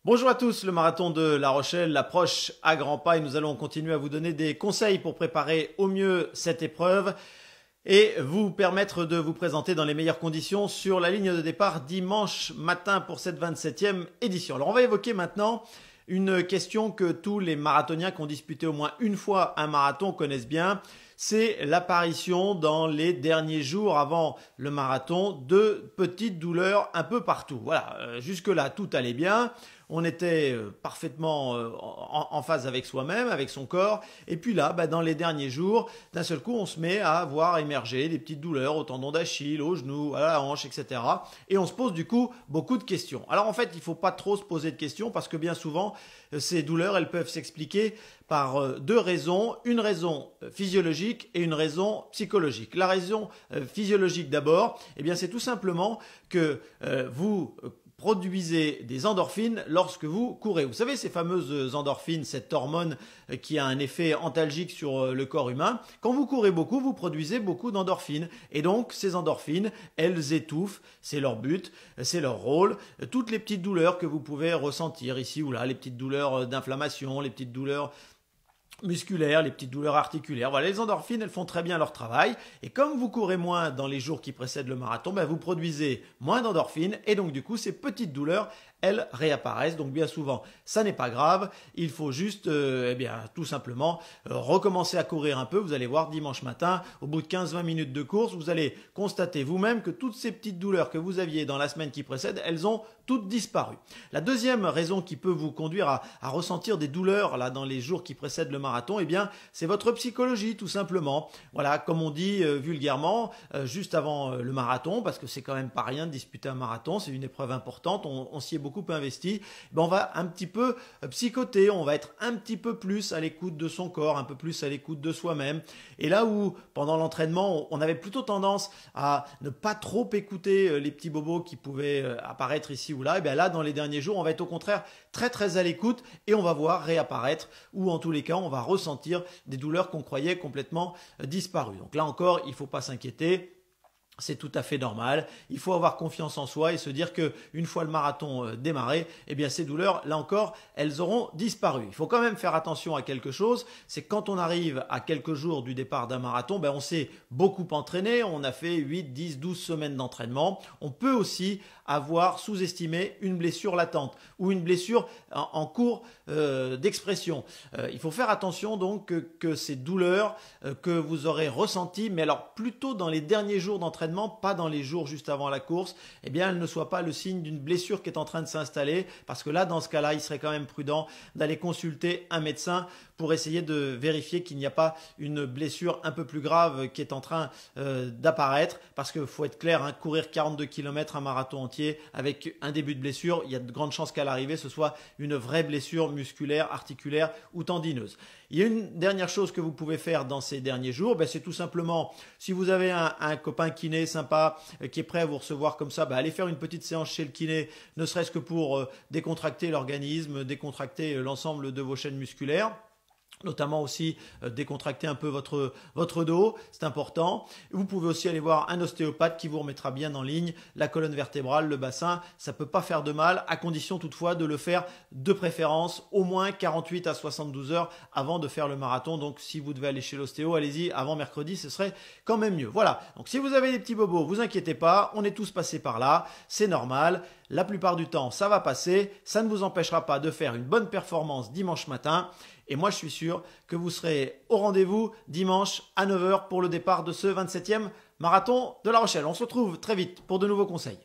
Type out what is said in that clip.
Bonjour à tous, le marathon de La Rochelle approche à grands pas et nous allons continuer à vous donner des conseils pour préparer au mieux cette épreuve et vous permettre de vous présenter dans les meilleures conditions sur la ligne de départ dimanche matin pour cette 27e édition. Alors on va évoquer maintenant une question que tous les marathoniens qui ont disputé au moins une fois un marathon connaissent bien, c'est l'apparition dans les derniers jours avant le marathon de petites douleurs un peu partout. Voilà, jusque-là tout allait bien. On était parfaitement en phase avec soi-même, avec son corps. Et puis là, dans les derniers jours, d'un seul coup, on se met à voir émerger des petites douleurs au tendon d'Achille, au genou, à la hanche, etc. Et on se pose du coup beaucoup de questions. Alors en fait, il ne faut pas trop se poser de questions parce que bien souvent, ces douleurs, elles peuvent s'expliquer par deux raisons. Une raison physiologique et une raison psychologique. La raison physiologique d'abord, eh bien c'est tout simplement que vous produisez des endorphines lorsque vous courez. Vous savez, ces fameuses endorphines, cette hormone qui a un effet antalgique sur le corps humain, quand vous courez beaucoup, vous produisez beaucoup d'endorphines. Et donc, ces endorphines, elles étouffent, c'est leur but, c'est leur rôle, toutes les petites douleurs que vous pouvez ressentir ici ou là, les petites douleurs d'inflammation, les petites douleurs musculaires, les petites douleurs articulaires. Voilà, les endorphines, elles font très bien leur travail. Et comme vous courez moins dans les jours qui précèdent le marathon, vous produisez moins d'endorphines. Et donc, du coup, ces petites douleurs, elles réapparaissent. Donc, bien souvent, ça n'est pas grave. Il faut juste, tout simplement, recommencer à courir un peu. Vous allez voir, dimanche matin, au bout de 15-20 minutes de course, vous allez constater vous-même que toutes ces petites douleurs que vous aviez dans la semaine qui précède, elles ont toutes disparu. La deuxième raison qui peut vous conduire à ressentir des douleurs là dans les jours qui précèdent le marathon, c'est votre psychologie tout simplement. Voilà, comme on dit vulgairement, juste avant le marathon, parce que c'est quand même pas rien de disputer un marathon, c'est une épreuve importante, on s'y est beaucoup investi, on va un petit peu psychoter, on va être un petit peu plus à l'écoute de son corps, un peu plus à l'écoute de soi-même. Et là où, pendant l'entraînement, on avait plutôt tendance à ne pas trop écouter les petits bobos qui pouvaient apparaître ici ou là, là, dans les derniers jours, on va être au contraire très très à l'écoute et on va voir réapparaître, ou en tous les cas, on va ressentir des douleurs qu'on croyait complètement disparues. Donc là encore, il ne faut pas s'inquiéter. C'est tout à fait normal. Il faut avoir confiance en soi et se dire que une fois le marathon démarré, ces douleurs, là encore, elles auront disparu. Il faut quand même faire attention à quelque chose, c'est quand on arrive à quelques jours du départ d'un marathon, on s'est beaucoup entraîné, on a fait 8, 10, 12 semaines d'entraînement. On peut aussi avoir sous-estimé une blessure latente ou une blessure en cours d'expression. Il faut faire attention donc que ces douleurs que vous aurez ressenties, mais alors plutôt dans les derniers jours d'entraînement, pas dans les jours juste avant la course, elles ne soient pas le signe d'une blessure qui est en train de s'installer, parce que là, dans ce cas-là, il serait quand même prudent d'aller consulter un médecin pour essayer de vérifier qu'il n'y a pas une blessure un peu plus grave qui est en train d'apparaître, parce qu'il faut être clair, courir 42 km, un marathon entier avec un début de blessure, il y a de grandes chances qu'à l'arrivée, ce soit une vraie blessure musculaire, articulaire ou tendineuse. Il y a une dernière chose que vous pouvez faire dans ces derniers jours, c'est tout simplement, si vous avez un copain kiné sympa qui est prêt à vous recevoir comme ça, allez faire une petite séance chez le kiné, ne serait-ce que pour décontracter l'organisme, décontracter l'ensemble de vos chaînes musculaires. Notamment aussi décontracter un peu votre dos, c'est important. Vous pouvez aussi aller voir un ostéopathe qui vous remettra bien en ligne la colonne vertébrale, le bassin. Ça ne peut pas faire de mal, à condition toutefois de le faire de préférence au moins 48 à 72 heures avant de faire le marathon. Donc si vous devez aller chez l'ostéo, allez-y avant mercredi, ce serait quand même mieux. Voilà, donc si vous avez des petits bobos, vous inquiétez pas, on est tous passés par là, c'est normal. La plupart du temps, ça va passer, ça ne vous empêchera pas de faire une bonne performance dimanche matin. Et moi, je suis sûr que vous serez au rendez-vous dimanche à 9 h pour le départ de ce 27e marathon de La Rochelle. On se retrouve très vite pour de nouveaux conseils.